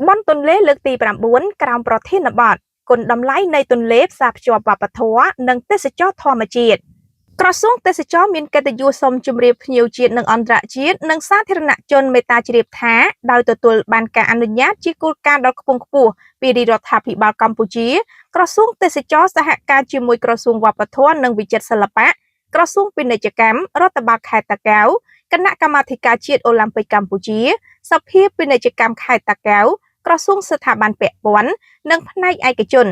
បនទន្លេលើកទី9ក្រោមប្រធានបទគុណតម្លៃនៃទន្លេផ្សារភ្ជាប់វប្បធម៌និងទេសចរធម្មជាតិក្រសួងទេសចរមានកិត្តិយសសូមជម្រាបភ្ញៀវជាតិនិងអន្តរជាតិនិងសាធារណជនមេត្តាជ្រាបថាដោយទទួលបានការអនុញ្ញាតជាគោលការណ៍ដ៏ខ្ពង់ខ្ពស់ពីរដ្ឋាភិបាលកម្ពុជាក្រសួងទេសចរសហការជាមួយក្រសួងវប្បធម៌និងវិចិត្រសិល្បៈក្រសួងពាណិជ្ជកម្មរដ្ឋបាលខេត្តតាកែវគណៈកម្មាធិការជាតិអូឡាំពិកកម្ពុជាសភាពាណិជ្ជកម្មខេត្តតាកែវក្រសួងស្ថាប័នពាក់ព័ន្ធនិងផ្នែកឯកជន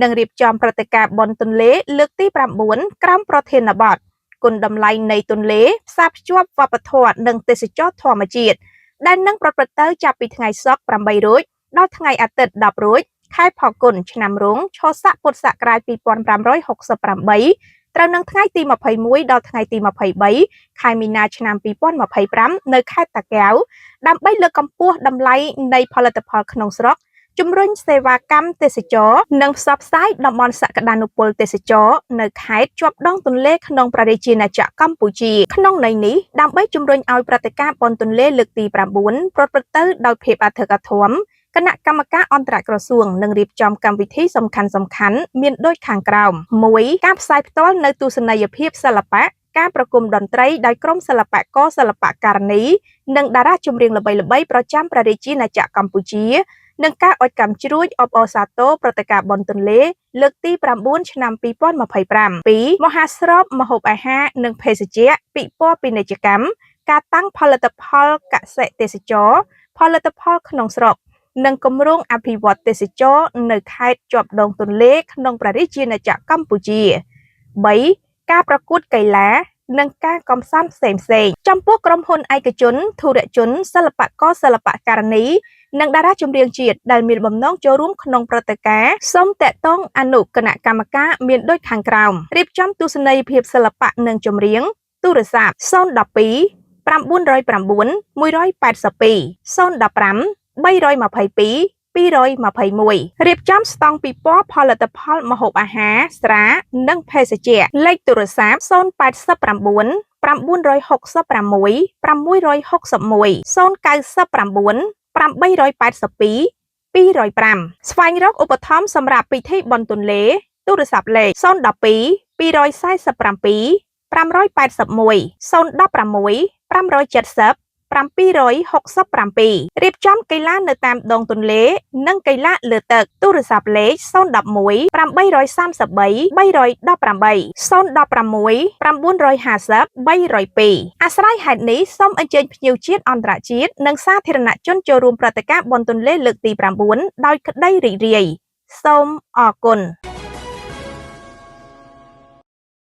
នឹងរៀបចំព្រឹត្តិការណ៍បុណ្យទន្លេលើកទី9ក្រោមប្រធានបទគុណតម្លៃនៃទន្លេផ្សារភ្ជាប់វប្បធម៌និងទេសចរធម្មជាតិដែលនឹងប្រព្រឹត្តទៅចាប់ពីថ្ងៃសុក្រ8រោចដល់ថ្ងៃអាទិត្យ10រោចខែផល្គុនឆ្នាំរោងឆស័កពុទ្ធសករាជ2568ត្រូវនឹងថ្ងៃទី21ដល់ថ្ងៃទី23ខែមីនាឆ្នាំ2025នៅខេត្តតាកែវដើម្បីលើកកម្ពស់តម្លៃនៃផលិតផលក្នុងស្រុកជំរុញសេវាកម្មទេសចរនិងផ្សព្វផ្សាយតំបន់សក្តានុពលទេសចរនៅខេត្តជាប់ដងទន្លេក្នុងព្រះរាជាណាចក្រកម្ពុជាក្នុងន័យនេះដើម្បីជំរុញឲ្យព្រឹត្តិការណ៍បុណ្យទន្លេលើកទី9ប្រព្រឹត្តទៅដោយភាពអធិកអធមគណៈកម្មការអន្តរក្រសួងនឹងរៀបចំកម្មវិធីសំខាន់មានដូចខាងក្រោម 1. ការផ្សាយផ្ទាល់នៅទស្សនីយភាពសិល្បៈការប្រគំតន្ត្រីដោយក្រុមសិល្បករសិល្បករនីនិងតារាចម្រៀងល្បីៗប្រចាំព្រះរាជាណាចក្រកម្ពុជានិងការអុជកាំជ្រួចអបអរសាទរព្រឹត្តិការណ៍បុណ្យទន្លេលើកទី9ឆ្នាំ2025 2. មហាស្រពម្ហូបអាហារនិងភេសជ្ជៈពិព័រណ៍ពាណិជ្ជកម្មការតាំងផលិតផលកសិទេសចរផលិតផលក្នុងស្រុកនិងគម្រោងអភិវឌ្ឍទេសចរនៅខេត្តជាប់ដងទន្លេក្នុងព្រះរាជាណាចក្រកម្ពុជា 3. ការប្រកួតកីឡានិងការកម្សាន្តផ្សេងៗចំពោះក្រុមហ៊ុនឯកជនធុរជនសិល្បករសិល្បករនីនិងតារាចម្រៀងជាតិដែលមានបំណងចូលរួមក្នុងព្រឹត្តិការណ៍សូមតាក់ទងអនុគណៈកម្មការមានដូចខាងក្រោមរៀបចំទស្សនីយភាពសិល្បៈនិងចម្រៀងទូរស័ព្ទ012 909 182 015 322 221រៀបចំស្តង់ពិព័រណ៍ផលិតផលម្ហូបអាហារស្រានិងភេសជ្ជៈលេខទូរស័ព្ទ089 966 661 099 882 205ស្វែងរកឧបត្ថម្ភសម្រាប់ពិធីបុណ្យទន្លេទូរស័ព្ទលេខ012 247 581 016 570 767រៀបចំកីឡានៅតាមដងទន្លេនិងកីឡាលើទឹកទូរស័ព្ទលេខ011 833 318 016 950 302អាស្រ័យហេតុនេះសូមអញ្ជើញភ្ញៀវជាតិអន្តរជាតិនិងសាធារណជនចូលរួមព្រឹត្តិការណ៍បុណ្យទន្លេលើកទី9ដោយក្តីរីករាយសូមអរគុណ